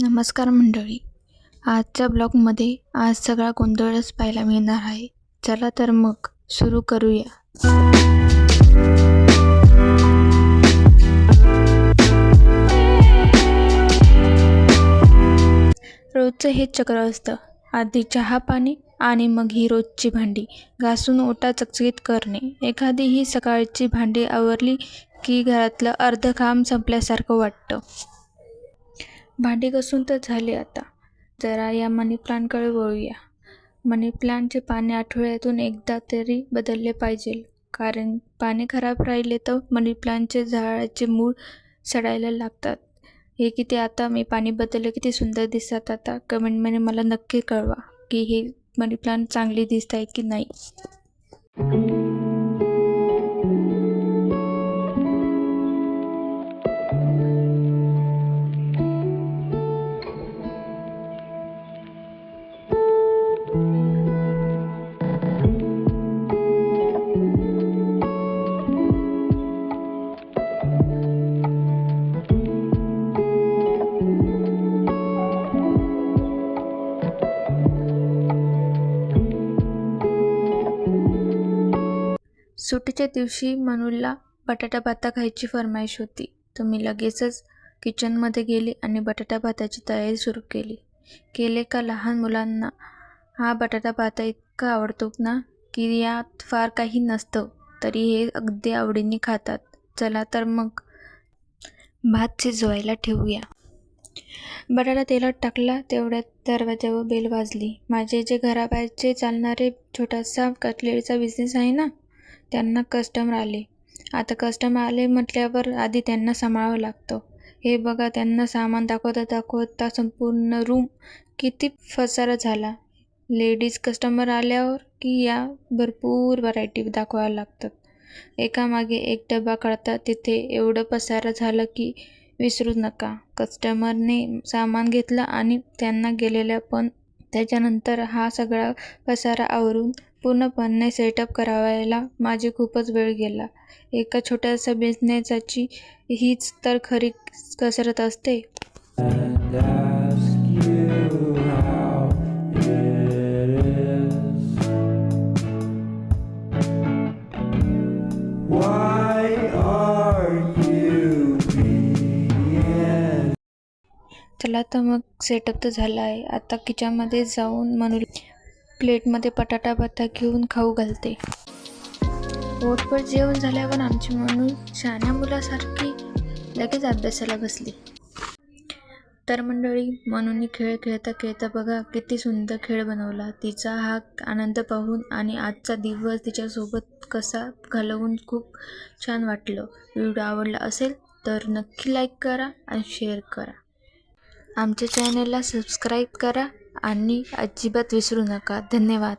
नमस्कार मंडळी. आजच्या ब्लॉगमध्ये आज सगळा गोंधळच पाहायला मिळणार आहे. चला तर मग सुरू करूया. रोजचं हे चक्र असतं. आधी चहा पाणी आणि मग ही रोजची भांडी घासून ओटा चकचकीत करणे. एखादी ही सकाळची भांडी आवरली की घरातलं अर्ध काम संपल्यासारखं वाटतं. भांडी घासून तर झाले. आता जरा या मनी प्लांटकडे वळूया. मनी प्लांटचे पाणी आठवड्यातून एकदा तरी बदलले पाहिजे, कारण पाणी खराब राहिले तर मनी प्लांटचे झाडाचे मूळ सडायला लागतात. हे किती आता मी पाणी बदललं किती सुंदर दिसतात. आता कमेंटमध्ये मला नक्की कळवा की हे मनी प्लांट चांगली दिसत आहे की नाही. सुट्टीच्या दिवशी मनूला बटाटा भाता खायची फरमाईश होती, तर मी लगेचच किचनमध्ये गेले आणि बटाटा भाताची तयारी सुरू केले का लहान मुलांना हा बटाटा भाता इतका आवडतो ना की यात फार काही नसतं तरी हे अगदी आवडीने खातात. चला तर मग भात शिजवायला ठेवूया. बटाटा तेलात टाकला तेवढ्यात दरवाजावर बेल वाजली. माझे जे घराबाहेरचे चालणारे छोटासा कटलेरीचा बिझनेस आहे ना, त्यांना कस्टमर आले. आता कस्टमर आले म्हटल्यावर आधी त्यांना सांभाळावं लागतं. हे बघा, त्यांना सामान दाखवता संपूर्ण रूम किती पसारा झाला. लेडीज कस्टमर आल्यावर की या भरपूर व्हरायटी दाखवायला लागतात. एकामागे एक डबा काढतात. तिथे एवढं पसारा झालं की विसरू नका. कस्टमरने सामान घेतलं आणि त्यांना गेलेलं, पण त्याच्यानंतर हा सगळा पसारा आवरून पूर्णपणे सेटअप करायला माझी खूपच वेळ गेला. एका छोट्याशा बिझनेसची हीच तर खरी कसरत असते. चला तर मग सेटअप तर झाला आहे. आता किचनमध्ये जाऊन मनूला प्लेटमध्ये बटाटा भाता घेऊन खाऊ घालते. पोटभर जेवण झाल्यावर आमची मनू शहाण्या मुलासारखी लगेच अभ्यासाला बसली. तर मंडळी, मनूने खेळ खेळता बघा किती सुंदर खेळ बनवला. तिचा हा आनंद पाहून आणि आजचा दिवस तिच्यासोबत कसा घालवून खूप छान वाटलं. व्हिडिओ आवडला असेल तर नक्की लाईक करा आणि शेअर करा. आमच्या चॅनलला सबस्क्राईब करा आणि अजिबात विसरू नका. धन्यवाद.